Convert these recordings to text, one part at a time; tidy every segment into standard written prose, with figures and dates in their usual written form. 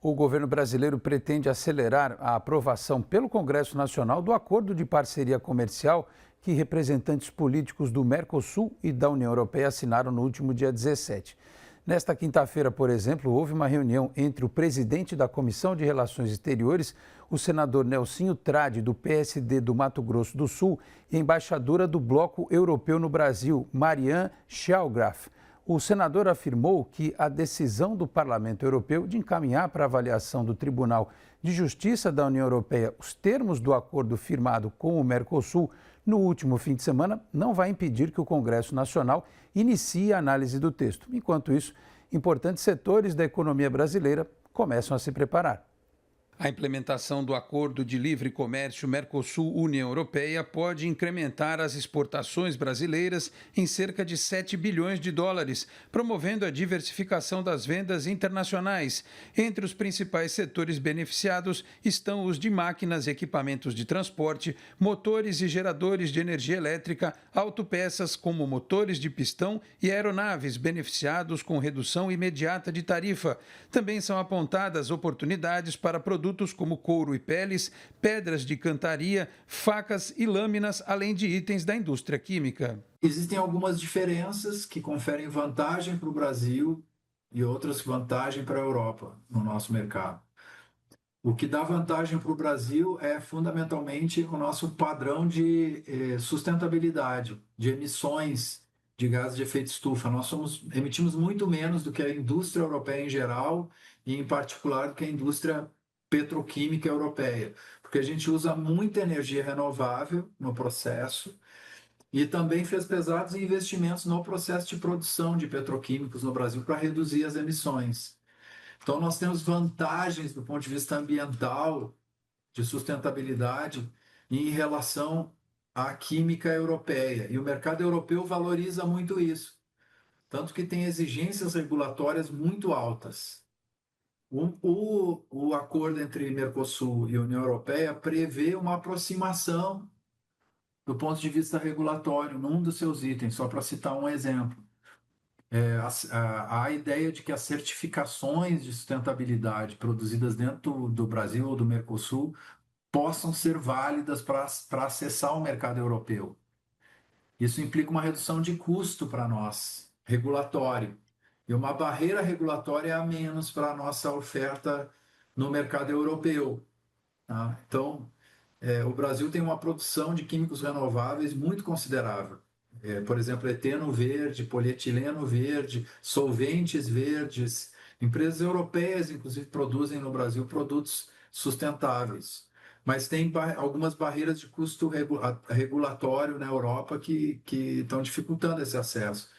O governo brasileiro pretende acelerar a aprovação pelo Congresso Nacional do acordo de parceria comercial que representantes políticos do Mercosul e da União Europeia assinaram no último dia 17. Nesta quinta-feira, por exemplo, houve uma reunião entre o presidente da Comissão de Relações Exteriores, o senador Nelsinho Trade, do PSD do Mato Grosso do Sul, e a embaixadora do Bloco Europeu no Brasil, Marianne Schellgraf. O senador afirmou que a decisão do Parlamento Europeu de encaminhar para avaliação do Tribunal de Justiça da União Europeia os termos do acordo firmado com o Mercosul no último fim de semana não vai impedir que o Congresso Nacional inicie a análise do texto. Enquanto isso, importantes setores da economia brasileira começam a se preparar. A implementação do Acordo de Livre Comércio Mercosul-União Europeia pode incrementar as exportações brasileiras em cerca de 7 bilhões de dólares, promovendo a diversificação das vendas internacionais. Entre os principais setores beneficiados estão os de máquinas e equipamentos de transporte, motores e geradores de energia elétrica, autopeças como motores de pistão e aeronaves beneficiados com redução imediata de tarifa. Também são apontadas oportunidades para produtos como couro e peles, pedras de cantaria, facas e lâminas, além de itens da indústria química. Existem algumas diferenças que conferem vantagem para o Brasil e outras vantagem para a Europa no nosso mercado. O que dá vantagem para o Brasil é fundamentalmente o nosso padrão de sustentabilidade, de emissões de gases de efeito estufa. Nós emitimos muito menos do que a indústria europeia em geral e, em particular, do que a indústria petroquímica europeia, porque a gente usa muita energia renovável no processo e também fez pesados investimentos no processo de produção de petroquímicos no Brasil para reduzir as emissões. Então, nós temos vantagens do ponto de vista ambiental, de sustentabilidade, em relação à química europeia. E o mercado europeu valoriza muito isso, tanto que tem exigências regulatórias muito altas. O acordo entre Mercosul e União Europeia prevê uma aproximação do ponto de vista regulatório num dos seus itens, só para citar um exemplo. A ideia de que as certificações de sustentabilidade produzidas dentro do Brasil ou do Mercosul possam ser válidas para acessar o mercado europeu. Isso implica uma redução de custo para nós, regulatório, e uma barreira regulatória a menos para a nossa oferta no mercado europeu. Tá? Então, o Brasil tem uma produção de químicos renováveis muito considerável. Por exemplo, eteno verde, polietileno verde, solventes verdes. Empresas europeias, inclusive, produzem no Brasil produtos sustentáveis. Mas tem algumas barreiras de custo regulatório na Europa que estão dificultando esse acesso.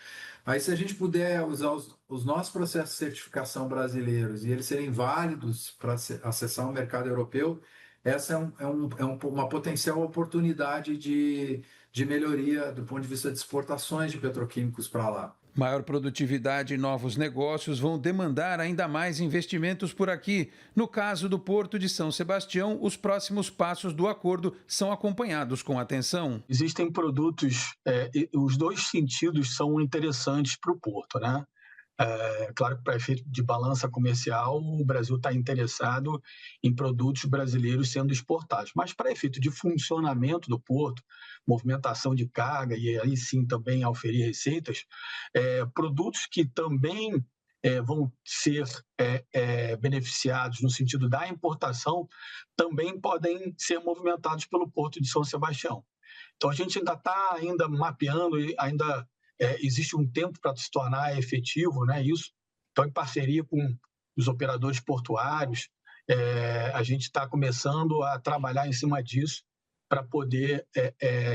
Aí, se a gente puder usar os nossos processos de certificação brasileiros e eles serem válidos para acessar o mercado europeu, essa é uma potencial oportunidade de melhoria do ponto de vista de exportações de petroquímicos para lá. Maior produtividade e novos negócios vão demandar ainda mais investimentos por aqui. No caso do Porto de São Sebastião, os próximos passos do acordo são acompanhados com atenção. Existem produtos, os dois sentidos são interessantes para o Porto, né? Claro que para efeito de balança comercial, o Brasil está interessado em produtos brasileiros sendo exportados. Mas para efeito de funcionamento do porto, movimentação de carga e aí sim também auferir receitas, produtos que também vão ser beneficiados no sentido da importação, também podem ser movimentados pelo Porto de São Sebastião. Então a gente ainda está mapeando, existe um tempo para se tornar efetivo, né, isso. Então, em parceria com os operadores portuários, a gente está começando a trabalhar em cima disso para poder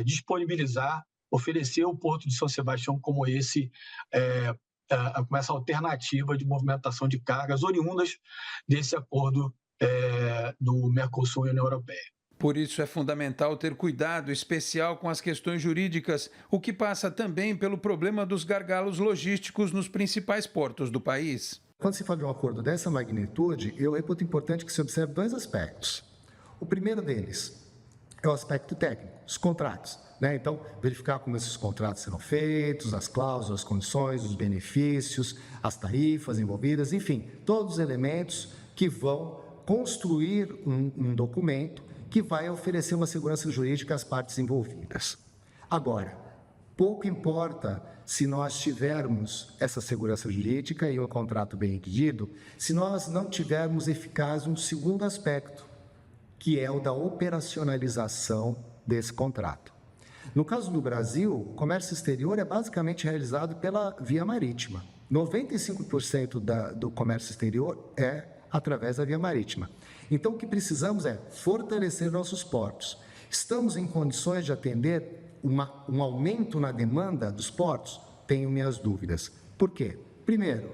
disponibilizar, oferecer o Porto de São Sebastião como essa alternativa de movimentação de cargas oriundas desse acordo do Mercosul e União Europeia. Por isso é fundamental ter cuidado especial com as questões jurídicas, o que passa também pelo problema dos gargalos logísticos nos principais portos do país. Quando se fala de um acordo dessa magnitude, eu reputo importante que se observe dois aspectos. O primeiro deles é o aspecto técnico, os contratos. Então, verificar como esses contratos serão feitos, as cláusulas, as condições, os benefícios, as tarifas envolvidas, enfim, todos os elementos que vão construir um documento que vai oferecer uma segurança jurídica às partes envolvidas. Agora, pouco importa se nós tivermos essa segurança jurídica e um contrato bem redigido, se nós não tivermos eficaz um segundo aspecto, que é o da operacionalização desse contrato. No caso do Brasil, o comércio exterior é basicamente realizado pela via marítima. 95% do comércio exterior é através da via marítima. Então, o que precisamos é fortalecer nossos portos. Estamos em condições de atender um aumento na demanda dos portos? Tenho minhas dúvidas. Por quê? Primeiro,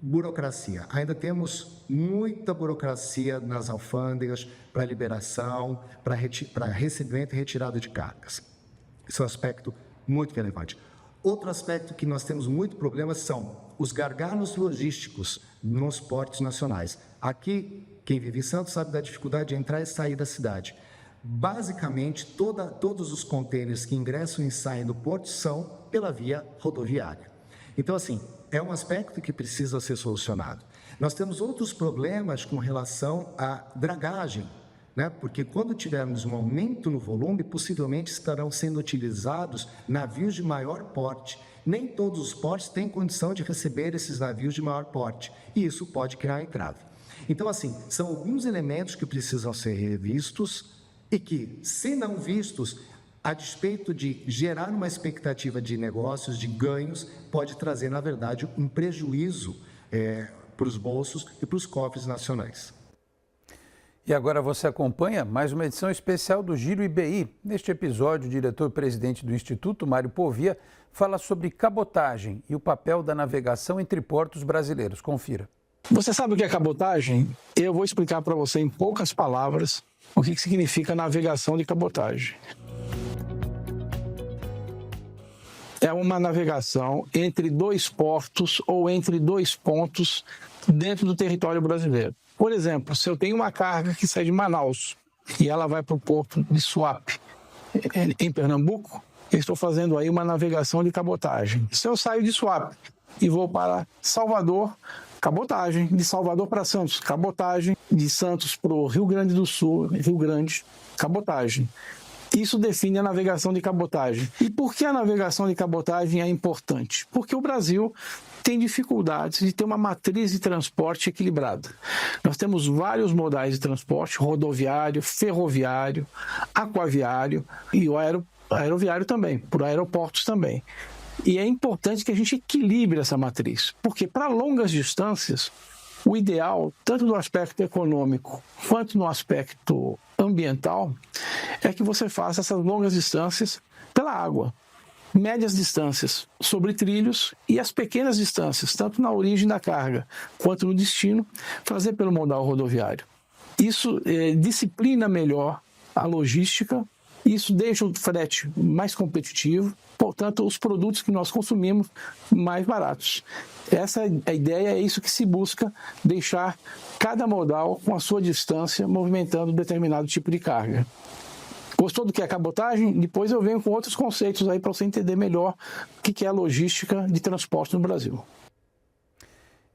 burocracia. Ainda temos muita burocracia nas alfândegas para liberação, para recebimento e retirada de cargas. Esse é um aspecto muito relevante. Outro aspecto que nós temos muito problemas são os gargalos logísticos nos portos nacionais. Aqui, quem vive em Santos sabe da dificuldade de entrar e sair da cidade. Basicamente, todos os contêineres que ingressam e saem do porto são pela via rodoviária. Então, assim, é um aspecto que precisa ser solucionado. Nós temos outros problemas com relação à dragagem, né? Porque quando tivermos um aumento no volume, possivelmente estarão sendo utilizados navios de maior porte. Nem todos os portos têm condição de receber esses navios de maior porte, e isso pode criar entrave. Então, assim, são alguns elementos que precisam ser revistos e que, se não vistos, a despeito de gerar uma expectativa de negócios, de ganhos, pode trazer, na verdade, um prejuízo para os bolsos e para os cofres nacionais. E agora você acompanha mais uma edição especial do Giro IBI. Neste episódio, o diretor-presidente do Instituto, Mário Povia, fala sobre cabotagem e o papel da navegação entre portos brasileiros. Confira. Você sabe o que é cabotagem? Eu vou explicar para você em poucas palavras o que significa navegação de cabotagem. É uma navegação entre dois portos ou entre dois pontos dentro do território brasileiro. Por exemplo, se eu tenho uma carga que sai de Manaus e ela vai para o porto de Suape, em Pernambuco, eu estou fazendo aí uma navegação de cabotagem. Se eu saio de Suape e vou para Salvador, cabotagem. De Salvador para Santos, cabotagem. De Santos para o Rio Grande do Sul, Rio Grande, cabotagem. Isso define a navegação de cabotagem. E por que a navegação de cabotagem é importante? Porque o Brasil tem dificuldades de ter uma matriz de transporte equilibrada. Nós temos vários modais de transporte, rodoviário, ferroviário, aquaviário e o aeroviário também, por aeroportos também. E é importante que a gente equilibre essa matriz, porque para longas distâncias, o ideal, tanto no aspecto econômico quanto no aspecto ambiental, é que você faça essas longas distâncias pela água. Médias distâncias sobre trilhos e as pequenas distâncias, tanto na origem da carga quanto no destino, fazer pelo modal rodoviário. Isso disciplina melhor a logística, isso deixa o frete mais competitivo, portanto, os produtos que nós consumimos mais baratos. Essa é a ideia, é isso que se busca, deixar cada modal com a sua distância movimentando determinado tipo de carga. Gostou do que é cabotagem? Depois eu venho com outros conceitos aí para você entender melhor o que é a logística de transporte no Brasil.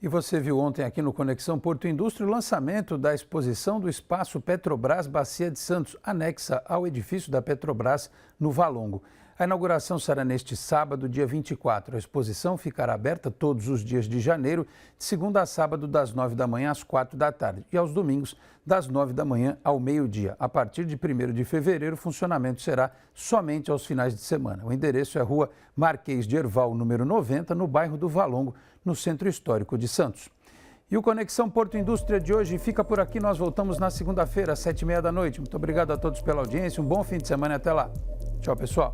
E você viu ontem aqui no Conexão Porto Indústria o lançamento da exposição do Espaço Petrobras Bacia de Santos, anexa ao edifício da Petrobras no Valongo. A inauguração será neste sábado, dia 24. A exposição ficará aberta todos os dias de janeiro, de segunda a sábado, das 9 da manhã às 4 da tarde, e aos domingos, das 9 da manhã ao meio-dia. A partir de 1º de fevereiro, o funcionamento será somente aos finais de semana. O endereço é Rua Marquês de Herval, número 90, no bairro do Valongo, no Centro Histórico de Santos. E o Conexão Porto Indústria de hoje fica por aqui. Nós voltamos na segunda-feira, às 7h30 da noite. Muito obrigado a todos pela audiência. Um bom fim de semana e até lá. Tchau, pessoal.